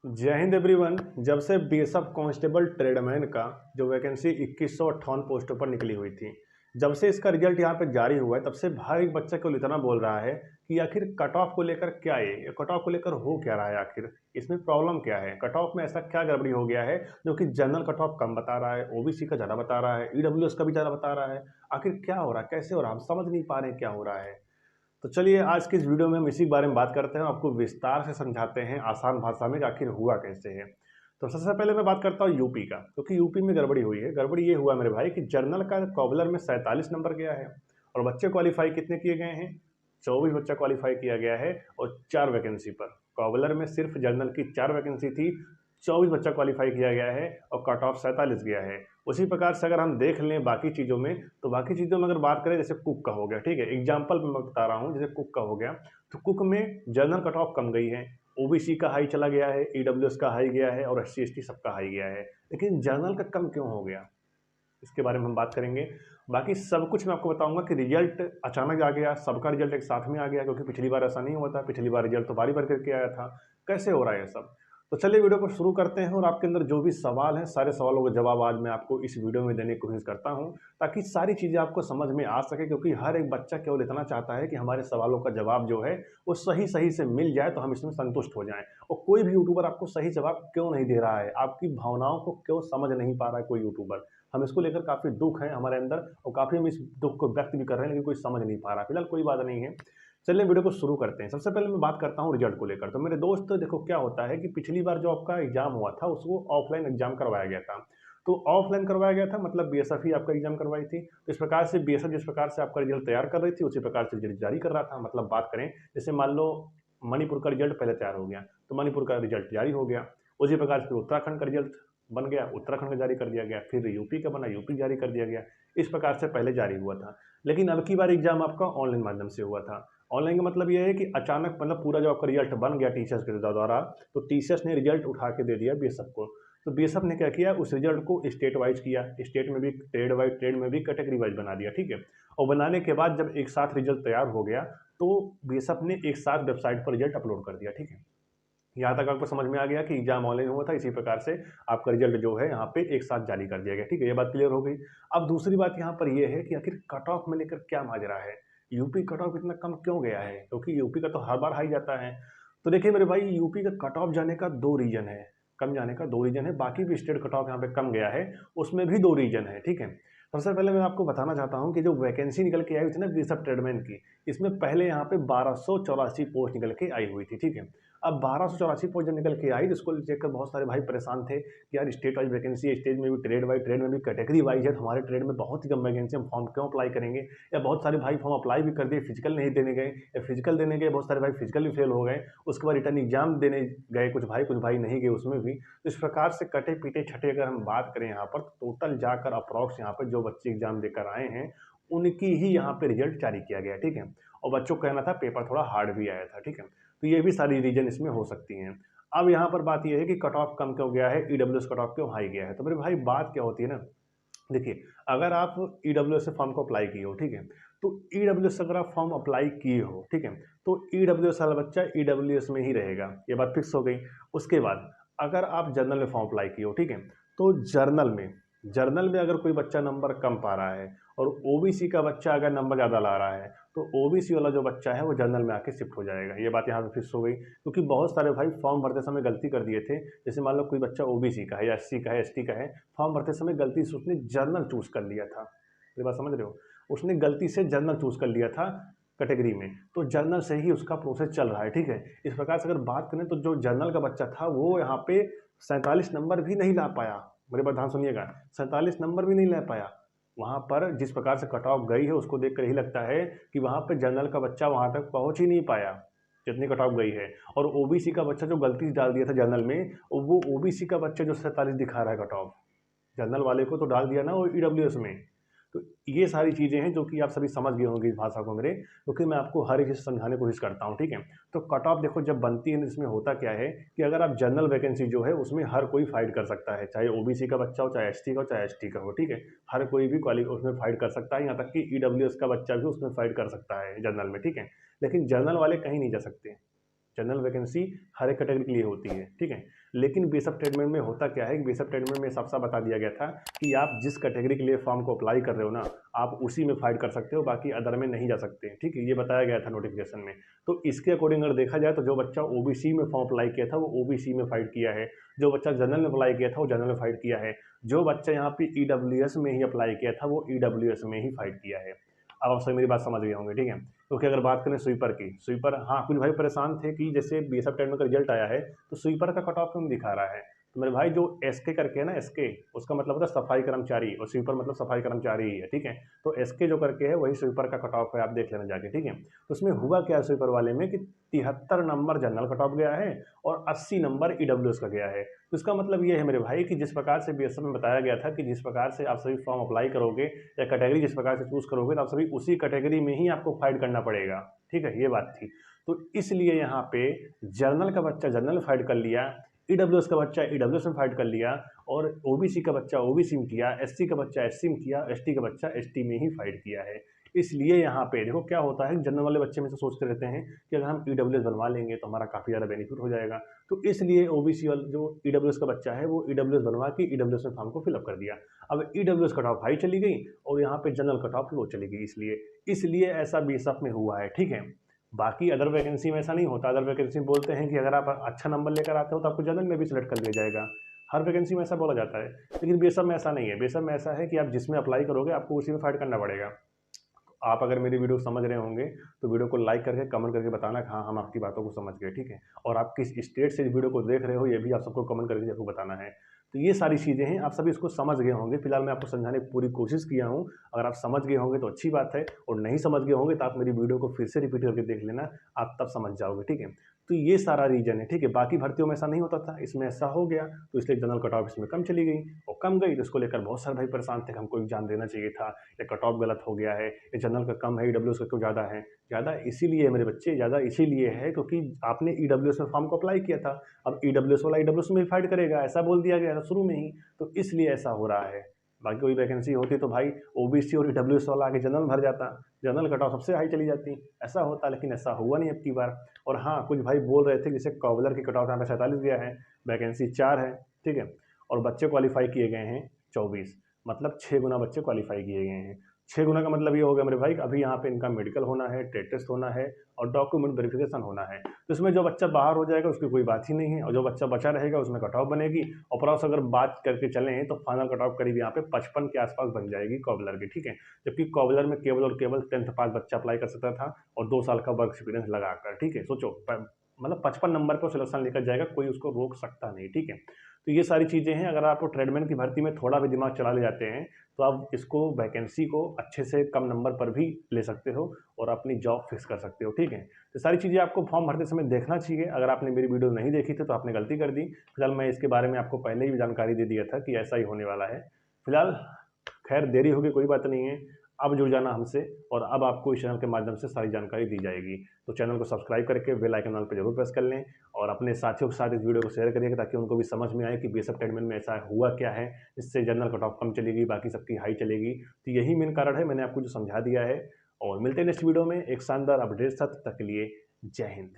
जय हिंद एवरीवन। जब से बीएसएफ कांस्टेबल ट्रेडमैन का जो वैकेंसी 2158 पोस्टों पर निकली हुई थी, जब से इसका रिजल्ट यहाँ पे जारी हुआ है, तब से हर एक बच्चा केवल इतना बोल रहा है कि आखिर कट ऑफ को लेकर क्या है, ये कट ऑफ को लेकर हो क्या रहा है, आखिर इसमें प्रॉब्लम क्या है, कट ऑफ में ऐसा क्या गड़बड़ी हो गया है जो कि जनरल कट ऑफ कम बता रहा है, ओबीसी का ज़्यादा बता रहा है, ईडब्ल्यूएस का भी ज़्यादा बता रहा है। आखिर क्या हो रहा है, कैसे हो रहा है, हम समझ नहीं पा रहे हैं क्या हो रहा है। तो चलिए आज की इस वीडियो में हम इसी के बारे में बात करते हैं, आपको विस्तार से समझाते हैं आसान भाषा में कि आखिर हुआ कैसे है। तो सबसे पहले मैं बात करता हूँ यूपी का, क्योंकि यूपी में गड़बड़ी हुई है। गड़बड़ी ये हुआ मेरे भाई कि जर्नल का कॉबलर में 47 नंबर गया है और बच्चे क्वालिफाई कितने किए गए हैं, 24 बच्चा क्वालिफाई किया गया है और 4 वैकेंसी पर। कॉबलर में सिर्फ जर्नल की 4 वैकेंसी थी, 24 बच्चा क्वालिफाई किया गया है और कट ऑफ 47 गया है। उसी प्रकार से अगर हम देख लें बाकी चीज़ों में, तो बाकी चीज़ों में अगर बात करें, जैसे कुक का हो गया, ठीक है, एग्जाम्पल मैं बता रहा हूँ, जैसे कुक का हो गया, तो कुक में जनरल कट ऑफ कम गई है, ओबीसी का हाई चला गया है, ईडब्ल्यूएस का हाई गया है और एससी एसटी सबका हाई गया है, लेकिन जनरल का कम क्यों हो गया, इसके बारे में हम बात करेंगे। बाकी सब कुछ मैं आपको बताऊंगा कि रिजल्ट अचानक आ गया, सबका रिजल्ट एक साथ में आ गया, क्योंकि पिछली बार ऐसा नहीं हुआ था, पिछली बार रिजल्ट तो बारी बार करके आया था। कैसे हो रहा है ये सब, तो चलिए वीडियो को शुरू करते हैं और आपके अंदर जो भी सवाल हैं, सारे सवालों का जवाब आज मैं आपको इस वीडियो में देने की कोशिश करता हूं, ताकि सारी चीज़ें आपको समझ में आ सके। क्योंकि हर एक बच्चा केवल इतना चाहता है कि हमारे सवालों का जवाब जो है वो सही सही से मिल जाए, तो हम इसमें संतुष्ट हो जाएं। और कोई भी यूट्यूबर आपको सही जवाब क्यों नहीं दे रहा है, आपकी भावनाओं को क्यों समझ नहीं पा रहा है कोई यूट्यूबर, हम इसको लेकर काफ़ी दुख है हमारे अंदर और काफ़ी हम इस दुख को व्यक्त भी कर रहे हैं, लेकिन कोई समझ नहीं पा रहा। फिलहाल कोई बात नहीं है, चलिए वीडियो को शुरू करते हैं। सबसे पहले मैं बात करता हूँ रिजल्ट को लेकर। तो मेरे दोस्त देखो क्या होता है कि पिछली बार जो आपका एग्जाम हुआ था उसको ऑफलाइन एग्जाम करवाया गया था। तो ऑफलाइन करवाया गया था, मतलब बीएसएफ ही आपका एग्जाम करवाई थी। तो इस प्रकार से बीएसएफ जिस प्रकार से आपका रिजल्ट तैयार कर रही थी, उसी प्रकार से रिजल्ट जारी कर रहा था। मतलब बात करें, जैसे मान लो मणिपुर का रिजल्ट पहले तैयार हो गया, तो मणिपुर का रिजल्ट जारी हो गया। उसी प्रकार से उत्तराखंड का रिजल्ट बन गया, उत्तराखंड का जारी कर दिया गया, फिर यूपी का बना, यूपी जारी कर दिया गया। इस प्रकार से पहले जारी हुआ था। लेकिन अब की बार एग्जाम आपका ऑनलाइन माध्यम से हुआ था। ऑनलाइन का मतलब ये है कि अचानक, मतलब पूरा जो आपका रिजल्ट बन गया टीचर्स के द्वारा, तो टीचर्स ने रिजल्ट उठा के दे दिया बीएसएफ को। तो बीएसएफ ने क्या किया, उस रिजल्ट को स्टेट वाइज किया, स्टेट में भी, ट्रेड वाइज, ट्रेड में भी कैटेगरी वाइज बना दिया, ठीक है। और बनाने के बाद जब एक साथ रिजल्ट तैयार हो गया, तो बीएसएफ ने एक साथ वेबसाइट पर रिजल्ट अपलोड कर दिया, ठीक है। यहाँ तक आपको समझ में आ गया कि एग्जाम ऑनलाइन हुआ था, इसी प्रकार से आपका रिजल्ट जो है यहाँ पे एक साथ जारी कर दिया गया, ठीक है, ये बात क्लियर हो गई। अब दूसरी बात यहाँ पर ये है कि आखिर कट ऑफ में लेकर क्या माजरा है, यूपी कट ऑफ इतना कम क्यों गया है, क्योंकि यूपी का तो हर बार हाई जाता है। तो देखिए मेरे भाई, यूपी का कट ऑफ जाने का दो रीजन है, कम जाने का दो रीजन है। बाकी भी स्टेट कट ऑफ यहाँ पे कम गया है, उसमें भी दो रीजन है, ठीक है। सबसे पहले मैं आपको बताना चाहता हूँ कि जो वैकेंसी निकल के आई थी ना बीएसएफ ट्रेडमैन की, इसमें पहले यहाँ पे 1284 पोस्ट निकल के आई हुई थी, ठीक है। अब 1284 पोस्ट जब निकल के आई, जिसको लेकर बहुत सारे भाई परेशान थे कि यार स्टेट वाइज वैकेंसी है, स्टेट में भी ट्रेड वाइज, ट्रेड में भी कैटेगरी वाइज है, तो हमारे ट्रेड में बहुत ही कम वैकेंसी, हम फॉर्म क्यों अप्लाई करेंगे। या बहुत सारे भाई फॉर्म अप्लाई भी कर दिए, फिजिकल नहीं देने गए, या फिजिकल देने गए, बहुत सारे भाई फिजिकल भी फेल हो गए, उसके बाद रिटर्न एग्जाम देने गए कुछ भाई नहीं गए उसमें भी। तो इस प्रकार से कटे पीटे छठे अगर हम बात करें यहाँ पर, टोटल जाकर अप्रॉक्स यहाँ पर जो बच्चे एग्जाम देकर आए हैं, उनकी ही यहाँ पे रिजल्ट जारी किया गया, ठीक है। और बच्चों को कहना था पेपर थोड़ा हार्ड भी आया था, ठीक है। तो ये भी सारी रीजन इसमें हो सकती हैं। अब यहाँ पर बात ये है कि कट ऑफ कम क्यों गया है, ईडब्ल्यूएस कट ऑफ क्यों हाई गया है। तो मेरे भाई बात क्या होती है ना, देखिए, अगर आप ईडब्ल्यूएस से फॉर्म को अप्लाई किए हो, ठीक है, तो ईडब्ल्यूएस से अगर आप फॉर्म अप्लाई किए हो, ठीक है, तो ईडब्ल्यूएस वाला बच्चा ईडब्ल्यूएस में ही रहेगा, ये बात फिक्स हो गई। उसके बाद अगर आप जर्नल में फॉर्म अप्लाई किए हो, ठीक है, तो जर्नल में अगर कोई बच्चा नंबर कम पा रहा है और ओबीसी का बच्चा अगर नंबर ज़्यादा ला रहा है, तो ओबीसी वाला जो बच्चा है वो जर्नल में आके शिफ्ट हो जाएगा, ये बात यहाँ पे फिक्स हो गई। क्योंकि बहुत सारे भाई फॉर्म भरते समय गलती कर दिए थे, जैसे मान लो कोई बच्चा ओबीसी का है या एससी का है, एसटी का है, फॉर्म भरते समय गलती से उसने जर्नल चूज कर लिया था, ये बात समझ रहे हो, उसने गलती से जर्नल चूज कर लिया था कैटेगरी में, तो जर्नल से ही उसका प्रोसेस चल रहा है, ठीक है। इस प्रकार से अगर बात करें, तो जो जर्नल का बच्चा था वो यहाँ पे 47 नंबर भी नहीं ला पाया, मेरे बात ध्यान सुनिएगा, 47 नंबर भी नहीं ला पाया। वहाँ पर जिस प्रकार से कट ऑफ गई है, उसको देखकर यही लगता है कि वहाँ पे जनरल का बच्चा वहाँ तक पहुँच ही नहीं पाया जितनी कट ऑफ गई है। और ओबीसी का बच्चा जो गलती डाल दिया था जनरल में, वो ओबीसी का बच्चा जो 47 दिखा रहा है कट ऑफ, जनरल वाले को तो डाल दिया ना वो ईडब्ल्यूएस में। तो ये सारी चीज़ें हैं जो कि आप सभी समझ गए होंगे इस भाषा को मेरे, क्योंकि मैं आपको हर एक चीज़ समझाने की कोशिश करता हूँ, ठीक है। तो कट ऑफ देखो जब बनती है, इसमें होता क्या है कि अगर आप जनरल वैकेंसी जो है उसमें हर कोई फाइट कर सकता है, चाहे ओबीसी का बच्चा हो, चाहे एसटी का हो, चाहे एसटी का हो, ठीक है। हर कोई भी उसमें फाइट कर सकता है, यहाँ तक कि ईडब्ल्यूएस का बच्चा भी उसमें फाइट कर सकता है जनरल में, ठीक है। लेकिन जनरल वाले कहीं नहीं जा सकते, जनरल वैकेंसी हर एक कैटेगरी के लिए होती है, ठीक है। लेकिन बेसअप ट्रेडमैन में होता क्या है कि बेसअप ट्रेडमैन में साफ साफ बता दिया गया था कि आप जिस कैटेगरी के लिए फॉर्म को अप्लाई कर रहे हो ना, आप उसी में फाइट कर सकते हो, बाकी अदर में नहीं जा सकते, ठीक है। ये बताया गया था नोटिफिकेशन में। तो इसके अकॉर्डिंग अगर देखा जाए तो जो बच्चा ओबीसी में फॉर्म अप्लाई किया था वो ओबीसी में फाइट किया है, जो बच्चा जनरल में अप्लाई किया था वो जनरल में फाइट किया है, जो बच्चा यहाँ पे ईडब्ल्यूएस में ही अप्लाई किया था वो ईडब्ल्यूएस में ही फाइट किया है। अब आप सही मेरी बात समझ गए होंगे, ठीक है। क्योंकि अगर बात करें स्वीपर की, स्वीपर, हाँ कुछ भाई परेशान थे कि जैसे बीएसएफ ट्रेडमैन का रिजल्ट आया है तो स्वीपर का कट ऑफ क्यों दिखा रहा है। तो मेरे भाई जो एसके करके है ना, एसके उसका मतलब होता है सफाई कर्मचारी, और स्वीपर मतलब सफाई कर्मचारी ही है, ठीक है। तो एसके जो करके है वही स्वीपर का कट ऑफ है, आप देख लेना जाके, ठीक है। तो उसमें हुआ क्या स्वीपर वाले में कि 73 नंबर जनरल कट ऑफ गया है और 80 नंबर ईडब्ल्यूएस का गया है। तो इसका मतलब ये है मेरे भाई कि जिस प्रकार से बीएसएफ में बताया गया था कि जिस प्रकार से आप सभी फॉर्म अप्लाई करोगे या कैटेगरी जिस प्रकार से चूज करोगे तो आप सभी उसी कैटेगरी में ही आपको फाइट करना पड़ेगा, ठीक है, ये बात थी। तो इसलिए यहाँ पे जनरल का बच्चा जनरल में फाइट कर लिया, ईडब्ल्यूएस का बच्चा ईडब्ल्यूएस में फाइट कर लिया, और ओबीसी का बच्चा ओबीसी में किया, एससी का बच्चा एससी में किया, एसटी का बच्चा एसटी में ही फाइट किया है। इसलिए यहाँ पे देखो क्या होता है, जनरल वाले बच्चे में से सोचते रहते हैं कि अगर हम ईडब्ल्यूएस बनवा लेंगे तो हमारा काफ़ी ज़्यादा बेनिफिट हो जाएगा। तो इसलिए ओबीसी वाला जो ईडब्ल्यूएस का बच्चा है वो ईडब्ल्यूएस बनवा के ईडब्ल्यूएस में फॉर्म को फिलअप कर दिया। अब ईडब्ल्यूएस कट ऑफ हाई चली गई और यहाँ पे जनरल कट ऑफ लो चली गई, इसलिए ऐसा बीएसएफ में हुआ है, ठीक है। बाकी अदर वैकेंसी में ऐसा नहीं होता। अदर वैकेंसी में बोलते हैं कि अगर आप अच्छा नंबर लेकर आते हो तो आपको जनरल में भी सिलेक्ट कर लिया जाएगा, हर वैकेंसी में ऐसा बोला जाता है। लेकिन बेसब में ऐसा नहीं है, बेसब में ऐसा है कि आप जिसमें अप्लाई करोगे आपको उसी में फाइट करना पड़ेगा। आप अगर मेरी वीडियो समझ रहे होंगे तो वीडियो को लाइक करके कमेंट करके बताना कि हाँ हम आपकी बातों को समझ गए, ठीक है। और आप किस स्टेट से इस वीडियो को देख रहे हो ये भी आप सबको कमेंट करके आपको बताना है। तो ये सारी चीज़ें हैं, आप सभी इसको समझ गए होंगे। फिलहाल मैं आपको समझाने की पूरी कोशिश किया हूँ। अगर आप समझ गए होंगे तो अच्छी बात है, और नहीं समझ गए होंगे तो आप मेरी वीडियो को फिर से रिपीट करके देख लेना, आप तब समझ जाओगे, ठीक है। तो ये सारा रीजन है, ठीक है। बाकी भर्तियों में ऐसा नहीं होता था, इसमें ऐसा हो गया तो इसलिए जनरल कट ऑफ इसमें कम चली गई, और कम गई तो इसको लेकर बहुत सारे भाई परेशान थे कि हमको एग्जाम देना चाहिए था, या कट ऑफ गलत हो गया है, या जनरल का कम है ईडब्ल्यूएस का क्यों ज़्यादा है। ज़्यादा इसीलिए मेरे बच्चे, ज़्यादा इसीलिए है क्योंकि आपने ईडब्ल्यूएस में फॉर्म को अप्लाई किया था। अब ईडब्ल्यूएस वाला ईडब्ल्यूएस में फाइट करेगा, ऐसा बोल दिया गया था शुरू में ही, तो इसलिए ऐसा हो रहा है। बाकी कोई वैकेंसी होती तो भाई ओबीसी और ईडब्ल्यूएस वाला आगे जनरल भर जाता, जनरल कट ऑफ सबसे हाई चली जाती, ऐसा होता। लेकिन ऐसा हुआ नहीं अब की बार। और हाँ कुछ भाई बोल रहे थे जैसे कॉबलर की कट ऑफ यहाँ पे 47 गया है, वैकेंसी 4 है, ठीक है, और बच्चे क्वालिफाई किए गए हैं 24, मतलब 6 गुना बच्चे क्वालिफाई किए गए हैं। 6 गुना का मतलब ये हो गया मेरे भाई, अभी यहाँ पे इनका मेडिकल होना है, ट्रेड टेस्ट होना है और डॉक्यूमेंट वेरिफिकेशन होना है। तो इसमें जो बच्चा बाहर हो जाएगा उसकी कोई बात ही नहीं है, और जो बच्चा बचा रहेगा उसमें कट ऑफ बनेगी। और क्रॉस अगर बात करके चलें तो फाइनल कट ऑफ करीब यहाँ पे 55 के आसपास बन जाएगी कॉबलर की, ठीक है। जबकि कॉबलर में केवल और केवल 10th पास बच्चा अप्लाई कर सकता था और 2 साल का वर्क एक्सपीरियंस लगाकर, ठीक है। सोचो मतलब 55 नंबर पर सिलेक्शन लेकर जाएगा, कोई उसको रोक सकता नहीं, ठीक है। तो ये सारी चीज़ें हैं। अगर आप ट्रेडमैन की भर्ती में थोड़ा भी दिमाग चला ले जाते हैं तो आप इसको वैकेंसी को अच्छे से कम नंबर पर भी ले सकते हो और अपनी जॉब फिक्स कर सकते हो, ठीक है। तो सारी चीज़ें आपको फॉर्म भरते समय देखना चाहिए। अगर आपने मेरी वीडियो नहीं देखी थी तो आपने गलती कर दी। फिलहाल मैं इसके बारे में आपको पहले ही जानकारी दे दिया था कि ऐसा ही होने वाला है। फिलहाल खैर देरी होगी कोई बात नहीं है, अब जुड़ जाना हमसे और अब आपको इस चैनल के माध्यम से सारी जानकारी दी जाएगी। तो चैनल को सब्सक्राइब करके बेल आइकन पर जरूर प्रेस कर लें और अपने साथियों के साथ इस वीडियो को शेयर करिएगा ताकि उनको भी समझ में आए कि बेसअप ट्रेडमैन में ऐसा हुआ क्या है जिससे जनरल कट ऑफ कम चलेगी, बाकी सबकी हाई चलेगी। तो यही मेन कारण है, मैंने आपको जो समझा दिया है। और मिलते हैं नेक्स्ट वीडियो में एक शानदार अपडेट साथ, तब तक के लिए जय हिंद।